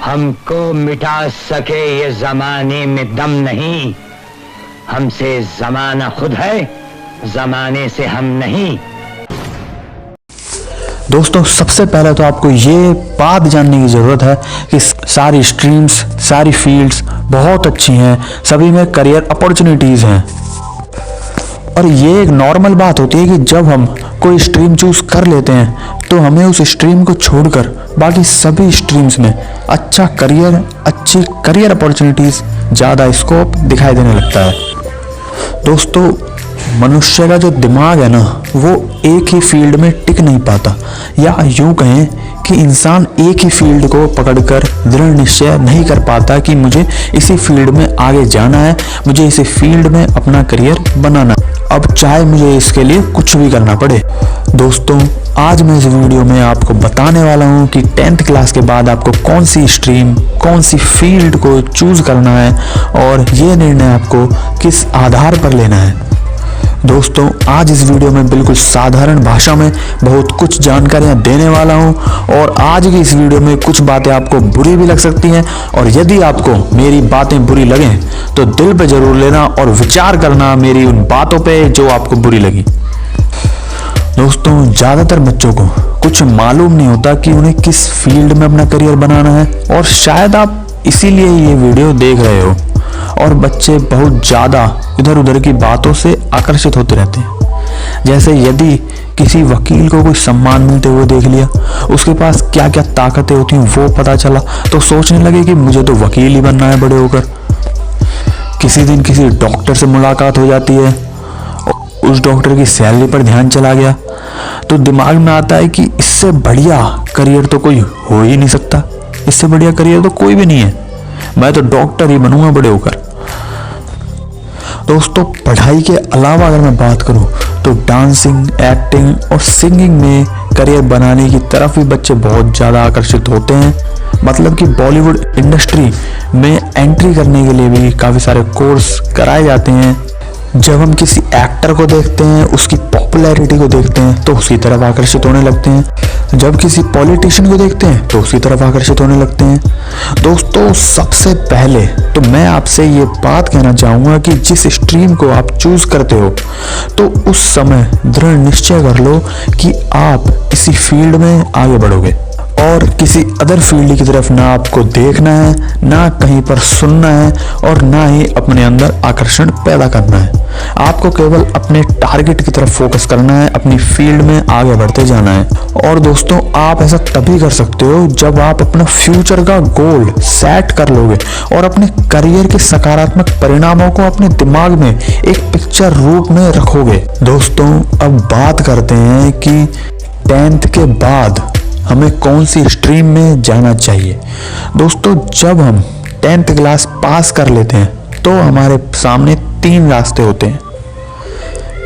हमको मिटा सके ये जमाने में दम नहीं, हमसे जमाना खुद है, जमाने से हम नहीं। दोस्तों सबसे पहले तो आपको ये बात जानने की ज़रूरत है कि सारी स्ट्रीम्स, सारी फील्ड्स बहुत अच्छी हैं, सभी में करियर अपॉर्चुनिटीज़ हैं। और ये एक नॉर्मल बात होती है कि जब हम कोई स्ट्रीम चूज़ कर लेते हैं तो हमें उस स्ट्रीम को छोड़कर बाकी सभी स्ट्रीम्स में अच्छी करियर अपॉर्चुनिटीज़, ज़्यादा स्कोप दिखाई देने लगता है। दोस्तों मनुष्य का जो दिमाग है ना, वो एक ही फील्ड में टिक नहीं पाता, या यूं कहें कि इंसान एक ही फील्ड को पकड़कर दृढ़ निश्चय नहीं कर पाता कि मुझे इसी फील्ड में आगे जाना है, मुझे इसी फील्ड में अपना करियर बनाना है, अब चाहे मुझे इसके लिए कुछ भी करना पड़े। दोस्तों आज मैं इस वीडियो में आपको बताने वाला हूँ कि 10th क्लास के बाद आपको कौन सी स्ट्रीम, कौन सी फील्ड को चूज़ करना है और ये निर्णय आपको किस आधार पर लेना है। दोस्तों आज इस वीडियो में बिल्कुल साधारण भाषा में बहुत कुछ जानकारियां देने वाला हूं, और आज की इस वीडियो में कुछ बातें आपको बुरी भी लग सकती हैं, और यदि आपको मेरी बातें बुरी लगें तो दिल पे जरूर लेना और विचार करना मेरी उन बातों पे जो आपको बुरी लगी। दोस्तों ज़्यादातर बच्चों को कुछ मालूम नहीं होता कि उन्हें किस फील्ड में अपना करियर बनाना है, और शायद आप इसीलिए ये वीडियो देख रहे हो, और बच्चे बहुत ज़्यादा इधर उधर की बातों से आकर्षित होते रहते हैं। जैसे यदि किसी वकील को कोई सम्मान मिलते हुए देख लिया, उसके पास क्या क्या ताकतें होती हैं वो पता चला, तो सोचने लगे कि मुझे तो वकील ही बनना है बड़े होकर। किसी दिन किसी डॉक्टर से मुलाकात हो जाती है, उस डॉक्टर की सैलरी पर ध्यान चला गया, तो दिमाग में आता है कि इससे बढ़िया करियर तो कोई हो ही नहीं सकता, इससे बढ़िया करियर तो कोई भी नहीं है, मैं तो डॉक्टर ही बनूंगा बड़े होकर। दोस्तों पढ़ाई के अलावा अगर मैं बात करूं तो डांसिंग, एक्टिंग और सिंगिंग में करियर बनाने की तरफ भी बच्चे बहुत ज़्यादा आकर्षित होते हैं। मतलब कि बॉलीवुड इंडस्ट्री में एंट्री करने के लिए भी काफ़ी सारे कोर्स कराए जाते हैं। जब हम किसी एक्टर को देखते हैं, उसकी पॉपुलैरिटी को देखते हैं तो उसकी तरफ आकर्षित होने लगते हैं। जब किसी पॉलिटिशियन को देखते हैं तो उसकी तरफ आकर्षित होने लगते हैं। दोस्तों सबसे पहले तो मैं आपसे ये बात कहना चाहूँगा कि जिस स्ट्रीम को आप चूज़ करते हो तो उस समय दृढ़ निश्चय कर लो कि आप इसी फील्ड में आगे बढ़ोगे, और किसी अदर फील्ड की तरफ ना आपको देखना है, ना कहीं पर सुनना है, और ना ही अपने अंदर आकर्षण पैदा करना है। आपको केवल अपने टारगेट की तरफ फोकस करना है, अपनी फील्ड में आगे बढ़ते जाना है। और दोस्तों आप ऐसा तभी कर सकते हो जब आप अपना फ्यूचर का गोल सेट कर लोगे और अपने करियर के सकारात्मक परिणामों को अपने दिमाग में एक पिक्चर रूप में रखोगे। दोस्तों अब बात करते हैं कि 10th के बाद हमें कौन सी स्ट्रीम में जाना चाहिए। दोस्तों जब हम 10th क्लास पास कर लेते हैं तो हमारे सामने 3 रास्ते होते हैं,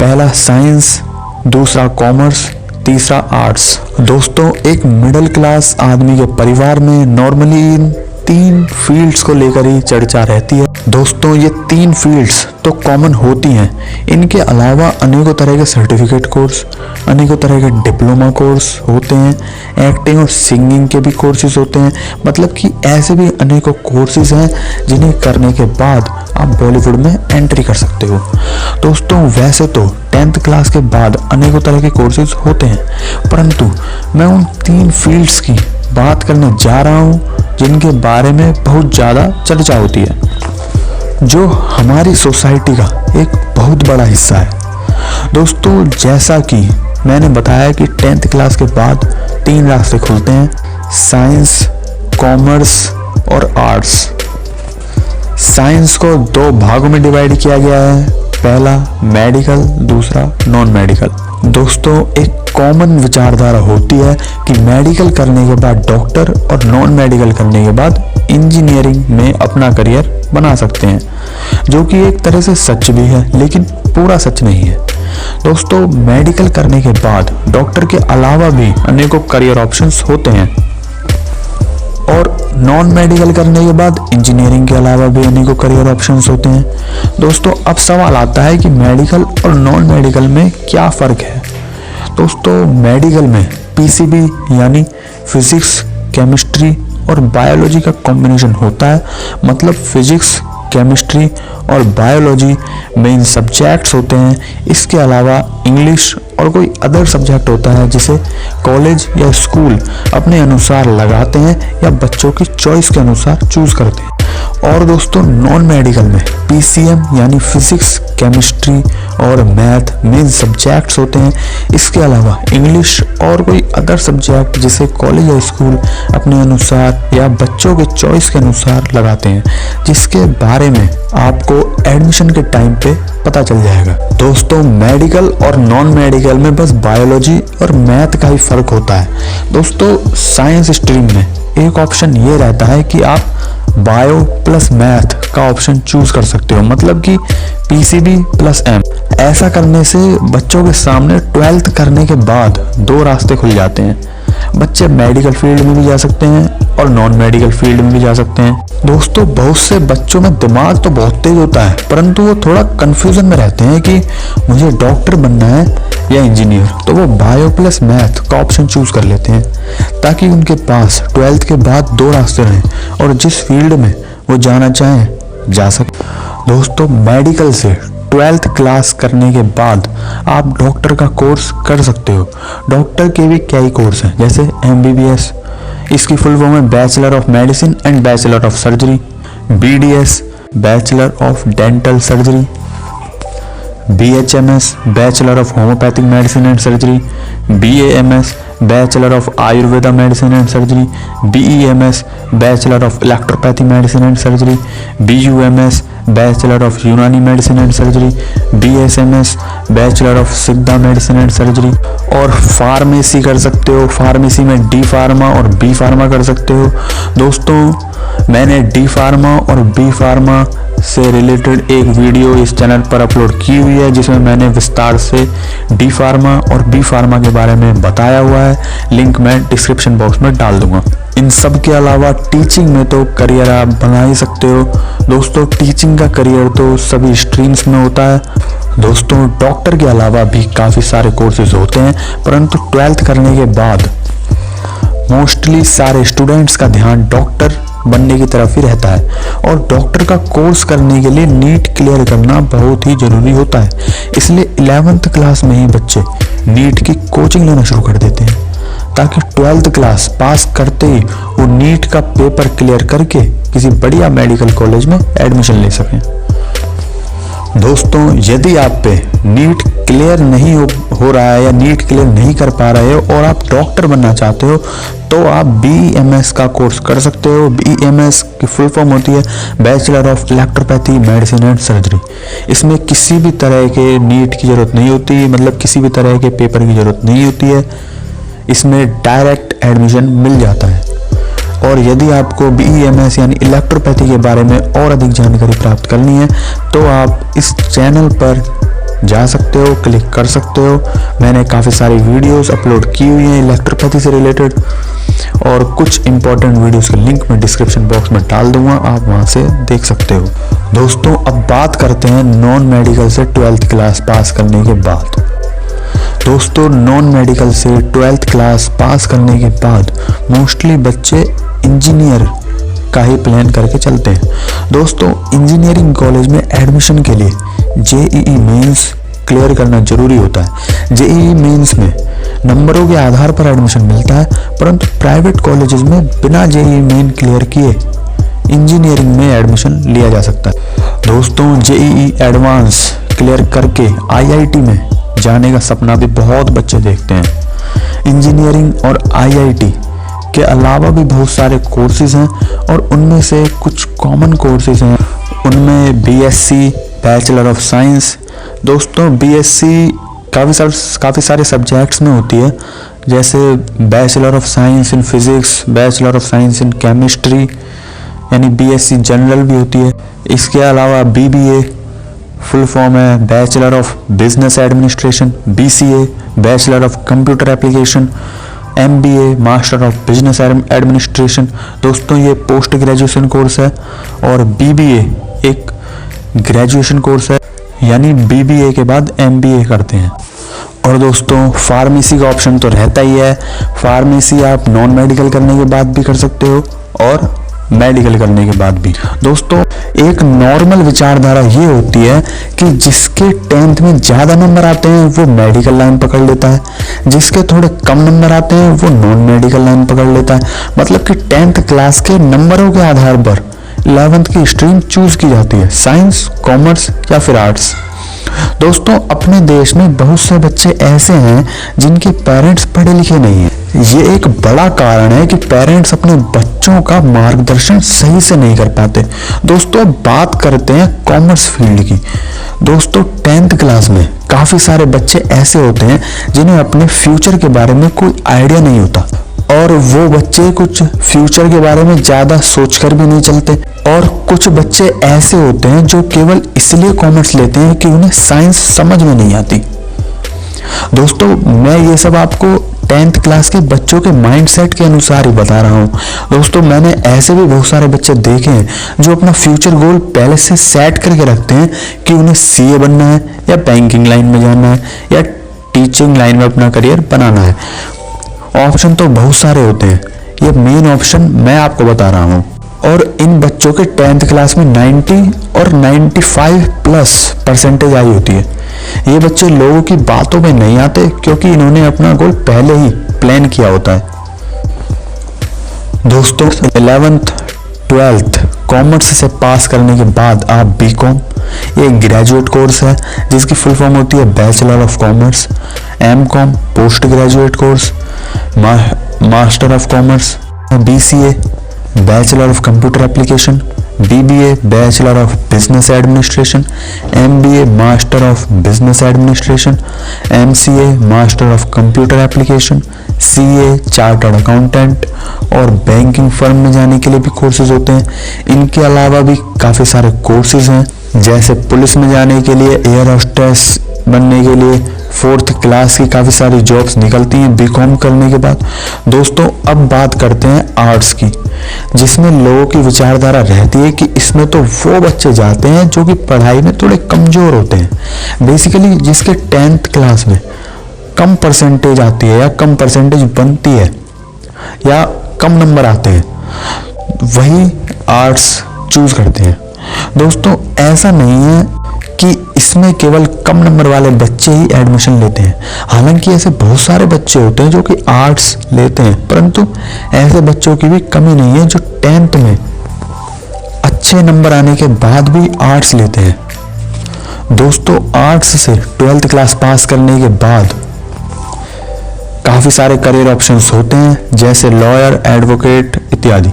पहला साइंस, दूसरा कॉमर्स, तीसरा आर्ट्स। दोस्तों एक मिडिल क्लास आदमी के परिवार में नॉर्मली इन 3 फील्ड्स को लेकर ही चर्चा रहती है। दोस्तों ये 3 फील्ड्स तो कॉमन होती हैं, इनके अलावा अनेकों तरह के सर्टिफिकेट कोर्स, अनेकों तरह के डिप्लोमा कोर्स होते हैं, एक्टिंग और सिंगिंग के भी कोर्सेज होते हैं। मतलब कि ऐसे भी अनेकों कोर्सेज हैं जिन्हें करने के बाद आप बॉलीवुड में एंट्री कर सकते हो। दोस्तों वैसे तो 10th क्लास के बाद अनेकों तरह के कोर्सेज होते हैं, परंतु मैं उन 3 फील्ड्स की बात करने जा रहा हूँ जिनके बारे में बहुत ज़्यादा चर्चा होती है, जो हमारी सोसाइटी का एक बहुत बड़ा हिस्सा है। दोस्तों जैसा कि मैंने बताया कि 10th क्लास के बाद 3 रास्ते खुलते हैं, साइंस, कॉमर्स और आर्ट्स। साइंस को 2 भागों में डिवाइड किया गया है, पहला मेडिकल, दूसरा नॉन मेडिकल। दोस्तों एक कॉमन विचारधारा होती है कि मेडिकल करने के बाद डॉक्टर और नॉन मेडिकल करने के बाद इंजीनियरिंग में अपना करियर बना सकते हैं, जो कि एक तरह से सच भी है लेकिन पूरा सच नहीं है। दोस्तों मेडिकल करने के बाद डॉक्टर के अलावा भी अनेकों करियर ऑप्शंस होते हैं, और नॉन मेडिकल करने के बाद इंजीनियरिंग के अलावा भी अनेकों करियर ऑप्शंस होते हैं। दोस्तों अब सवाल आता है कि मेडिकल और नॉन मेडिकल में क्या फ़र्क है। दोस्तों मेडिकल में पीसीबी यानी फिजिक्स, केमिस्ट्री और बायोलॉजी का कॉम्बिनेशन होता है, मतलब फिजिक्स, केमिस्ट्री और बायोलॉजी मेन सब्जेक्ट्स होते हैं। इसके अलावा इंग्लिश और कोई अदर सब्जेक्ट होता है जिसे कॉलेज या स्कूल अपने अनुसार लगाते हैं या बच्चों की चॉइस के अनुसार चूज करते हैं। और दोस्तों नॉन मेडिकल में पीसीएम यानी फिजिक्स, केमिस्ट्री और मैथ मेन सब्जेक्ट्स होते हैं। इसके अलावा इंग्लिश और कोई अदर सब्जेक्ट जिसे कॉलेज या स्कूल अपने अनुसार या बच्चों के चॉइस के अनुसार लगाते हैं, जिसके बारे में आपको एडमिशन के टाइम पे पता चल जाएगा। दोस्तों मेडिकल और नॉन मेडिकल में बस बायोलॉजी और मैथ का ही फर्क होता है। दोस्तों साइंस स्ट्रीम में एक ऑप्शन ये रहता है कि आप बायो प्लस मैथ का ऑप्शन चूज कर सकते हो, मतलब कि पीसीबी प्लस एम। ऐसा करने से बच्चों के सामने 12th करने के बाद 2 रास्ते खुल जाते हैं। बच्चे मेडिकल फील्ड में भी जा सकते हैं और नॉन मेडिकल फील्ड में भी जा सकते हैं। दोस्तों बहुत से बच्चों में दिमाग तो बहुत तेज होता है, परंतु वो थोड़ा कंफ्यूजन में रहते हैं कि मुझे डॉक्टर बनना है या इंजीनियर, तो वो बायो प्लस मैथ का ऑप्शन चूज कर लेते हैं ताकि उनके पास 12th के बाद 2 रास्ते रहें और जिस फील्ड में वो जाना चाहें जा सके। दोस्तों मेडिकल से 12th क्लास करने के बाद आप डॉक्टर का कोर्स कर सकते हो। डॉक्टर के भी कई कोर्स हैं, जैसे एमबीबीएस, इसकी फुल फॉर्म है bachelor of medicine and bachelor of surgery, BDS bachelor of dental surgery, BHMS bachelor of homeopathic medicine and surgery, BAMS bachelor of Ayurveda medicine and surgery, BEMS bachelor of electropathy medicine and surgery, BUMS bachelor of Unani medicine and surgery, BSMS bachelor of Siddha medicine and surgery. और pharmacy कर सकते हो, pharmacy में D pharma और B pharma कर सकते हो। दोस्तों मैंने डी फार्मा और बी फार्मा से रिलेटेड एक वीडियो इस चैनल पर अपलोड की हुई है, जिसमें मैंने विस्तार से डी फार्मा और बी फार्मा के बारे में बताया हुआ है। लिंक मैं डिस्क्रिप्शन बॉक्स में डाल दूंगा। इन सब के अलावा टीचिंग में तो करियर आप बना ही सकते हो। दोस्तों टीचिंग का करियर तो सभी स्ट्रीम्स में होता है। दोस्तों डॉक्टर के अलावा भी काफ़ी सारे कोर्सेज होते हैं, परंतु 12th करने के बाद मोस्टली सारे स्टूडेंट्स का ध्यान डॉक्टर बनने की तरफ ही रहता है और डॉक्टर का कोर्स करने के लिए नीट क्लियर करना बहुत ही ज़रूरी होता है। इसलिए 11th क्लास में ही बच्चे नीट की कोचिंग लेना शुरू कर देते हैं ताकि 12th क्लास पास करते ही वो नीट का पेपर क्लियर करके किसी बढ़िया मेडिकल कॉलेज में एडमिशन ले सकें। दोस्तों यदि आप पे नीट क्लियर नहीं हो रहा है या नीट क्लियर नहीं कर पा रहे हो और आप डॉक्टर बनना चाहते हो तो आप बीएमएस का कोर्स कर सकते हो। बीएमएस की फुल फॉर्म होती है bachelor of electropathy medicine and surgery. इसमें किसी भी तरह के नीट की ज़रूरत नहीं होती, मतलब किसी भी तरह के पेपर की ज़रूरत नहीं होती है। इसमें डायरेक्ट एडमिशन मिल जाता है। और यदि आपको बीईएमएस यानी इलेक्ट्रोपैथी के बारे में और अधिक जानकारी प्राप्त करनी है तो आप इस चैनल पर जा सकते हो, क्लिक कर सकते हो। मैंने काफ़ी सारी वीडियोस अपलोड की हुई हैं इलेक्ट्रोपैथी से रिलेटेड और कुछ इंपॉर्टेंट वीडियोस का लिंक मैं डिस्क्रिप्शन बॉक्स में डाल दूंगा, आप वहां से देख सकते हो। दोस्तों अब बात करते हैं नॉन मेडिकल से 12th क्लास पास करने के बाद। दोस्तों नॉन मेडिकल से 12th क्लास पास करने के बाद मोस्टली बच्चे इंजीनियर का ही प्लान करके चलते हैं। दोस्तों इंजीनियरिंग कॉलेज में एडमिशन के लिए जेईई मेंस क्लियर करना जरूरी होता है। जेईई मेंस में नंबरों के आधार पर एडमिशन मिलता है, परंतु प्राइवेट कॉलेजेस में बिना जेईई मेन क्लियर किए इंजीनियरिंग में एडमिशन लिया जा सकता है। दोस्तों जेईई एडवांस क्लियर करके आईआईटी में जाने का सपना भी बहुत बच्चे देखते हैं। इंजीनियरिंग और आईआईटी के अलावा भी बहुत सारे कोर्सेज हैं और उनमें से कुछ कॉमन कोर्सेज हैं। उनमें बीएससी बैचलर ऑफ साइंस। दोस्तों बीएससी काफ़ी सारे सब्जेक्ट्स में होती है, जैसे bachelor of science in physics, bachelor of science in chemistry यानी बीएससी जनरल भी होती है। इसके अलावा बीबीए फुल फॉर्म है bachelor of business administration, BCA bachelor of computer application, MBA master of business administration. दोस्तों ये पोस्ट ग्रेजुएशन कोर्स है और बीबीए एक ग्रेजुएशन कोर्स है, यानी बीबीए के बाद एमबीए करते हैं। और दोस्तों फार्मेसी का ऑप्शन तो रहता ही है। फार्मेसी आप नॉन मेडिकल करने के बाद भी कर सकते हो और मेडिकल करने के बाद भी। दोस्तों एक नॉर्मल विचारधारा ये होती है कि जिसके 10th में ज़्यादा नंबर आते हैं वो मेडिकल लाइन पकड़ लेता है, जिसके थोड़े कम नंबर आते हैं वो नॉन मेडिकल लाइन पकड़ लेता है। मतलब कि 10th क्लास के नंबरों के आधार पर 11th की स्ट्रीम चूज की जाती है, साइंस, कॉमर्स या फिर आर्ट्स। दोस्तों अपने देश में बहुत से बच्चे ऐसे हैं जिनके पेरेंट्स पढ़े लिखे नहीं हैं। ये एक बड़ा कारण है कि पेरेंट्स अपने बच्चों का मार्गदर्शन सही से नहीं कर पाते। दोस्तों बात करते हैं कॉमर्स फील्ड की। दोस्तों 10th क्लास में काफी सारे बच्चे ऐसे होते हैं जिन्हें अपने फ्यूचर के बारे में कोई आइडिया नहीं होता और वो बच्चे कुछ फ्यूचर के बारे में ज्यादा सोचकर भी नहीं चलते। और कुछ बच्चे ऐसे होते हैं जो केवल इसलिए कॉमर्स लेते हैं कि उन्हें साइंस समझ में नहीं आती। दोस्तों मैं ये सब आपको 10th क्लास के बच्चों के माइंडसेट के अनुसार ही बता रहा हूँ। दोस्तों मैंने ऐसे भी बहुत सारे बच्चे देखे हैं जो अपना फ्यूचर गोल पहले से सेट करके रखते हैं कि उन्हें सीए बनना है या बैंकिंग लाइन में जाना है या टीचिंग लाइन में अपना करियर बनाना है। ऑप्शन तो बहुत सारे होते हैं, ये मेन ऑप्शन मैं आपको बता रहा हूँ। और इन बच्चों के 10th क्लास में 90 और 95+ % आई होती है। ये बच्चे लोगों की बातों में नहीं आते क्योंकि इन्होंने अपना गोल पहले ही प्लान किया होता है। दोस्तों 11th 12th कॉमर्स से पास करने के बाद आप बीकॉम, ये ग्रेजुएट कोर्स है जिसकी फुल फॉर्म होती है bachelor of commerce, M Com post graduate course, master of commerce, BCA bachelor of computer application, BBA bachelor of business administration, MBA master of business administration, MCA master of computer application, CA chartered accountant और banking firm में जाने के लिए भी courses होते हैं। इनके अलावा भी काफ़ी सारे कोर्सेज हैं जैसे पुलिस में जाने के लिए, एयर होस्टेस बनने के लिए 4th क्लास की काफ़ी सारी जॉब्स निकलती हैं बीकॉम करने के बाद। दोस्तों अब बात करते हैं आर्ट्स की, जिसमें लोगों की विचारधारा रहती है कि इसमें तो वो बच्चे जाते हैं जो कि पढ़ाई में थोड़े कमज़ोर होते हैं। बेसिकली जिसके 10th क्लास में कम परसेंटेज आती है या कम परसेंटेज बनती है या कम नंबर आते हैं वही आर्ट्स चूज करते हैं। दोस्तों ऐसा नहीं है कि इसमें केवल कम नंबर वाले बच्चे ही एडमिशन लेते हैं। हालांकि ऐसे बहुत सारे बच्चे होते हैं जो कि आर्ट्स लेते हैं, परंतु ऐसे बच्चों की भी कमी नहीं है जो 10th में अच्छे नंबर आने के बाद भी आर्ट्स लेते हैं। दोस्तों आर्ट्स से 12th क्लास पास करने के बाद काफी सारे करियर ऑप्शंस होते हैं जैसे लॉयर, एडवोकेट इत्यादि।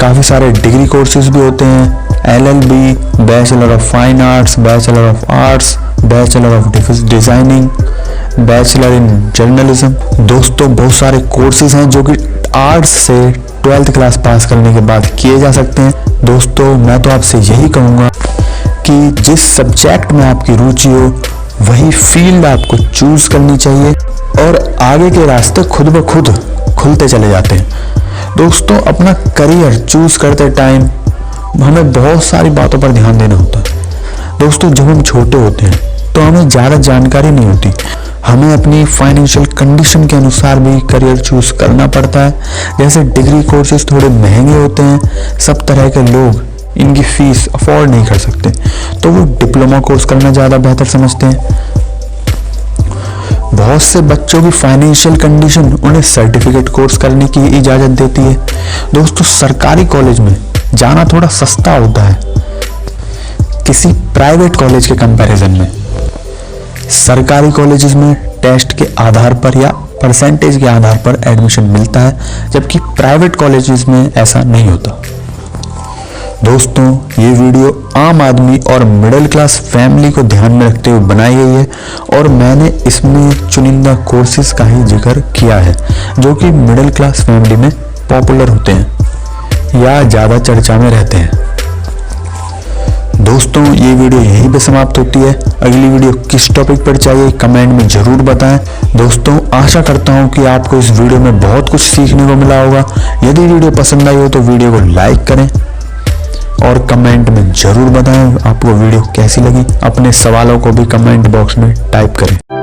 काफी सारे डिग्री कोर्सेज भी होते हैं, LLB, bachelor of fine arts, bachelor of arts, bachelor of designing, bachelor in journalism. दोस्तों बहुत सारे कोर्सेज हैं जो कि आर्ट्स से 12th क्लास पास करने के बाद किए जा सकते हैं। दोस्तों मैं तो आपसे यही कहूँगा कि जिस सब्जेक्ट में आपकी रुचि हो वही फील्ड आपको चूज करनी चाहिए और आगे के रास्ते खुद ब खुद खुलते चले जाते हैं। दोस्तों अपना करियर चूज करते टाइम हमें बहुत सारी बातों पर ध्यान देना होता है। दोस्तों जब हम छोटे होते हैं तो हमें ज़्यादा जानकारी नहीं होती, हमें अपनी फाइनेंशियल कंडीशन के अनुसार भी करियर चूज करना पड़ता है। जैसे डिग्री कोर्सेज थोड़े महंगे होते हैं, सब तरह के लोग इनकी फीस अफोर्ड नहीं कर सकते, तो वो डिप्लोमा कोर्स करना ज़्यादा बेहतर समझते हैं। बहुत से बच्चों की फाइनेंशियल कंडीशन उन्हें सर्टिफिकेट कोर्स करने की इजाज़त देती है। दोस्तों सरकारी कॉलेज में जाना थोड़ा सस्ता होता है किसी प्राइवेट कॉलेज के कंपैरिजन में। सरकारी कॉलेजेस में टेस्ट के आधार पर या परसेंटेज के आधार पर एडमिशन मिलता है, जबकि प्राइवेट कॉलेजेस में ऐसा नहीं होता। दोस्तों ये वीडियो आम आदमी और मिडिल क्लास फैमिली को ध्यान में रखते हुए बनाई गई है और मैंने इसमें चुनिंदा कोर्सेज का ही जिक्र किया है जो कि मिडिल क्लास फैमिली में पॉपुलर होते हैं या ज़्यादा चर्चा में रहते हैं। दोस्तों ये वीडियो यहीं पे समाप्त होती है। अगली वीडियो किस टॉपिक पर चाहिए कमेंट में ज़रूर बताएं। दोस्तों आशा करता हूँ कि आपको इस वीडियो में बहुत कुछ सीखने को मिला होगा। यदि वीडियो पसंद आई हो तो वीडियो को लाइक करें और कमेंट में जरूर बताएं आपको वीडियो कैसी लगी। अपने सवालों को भी कमेंट बॉक्स में टाइप करें।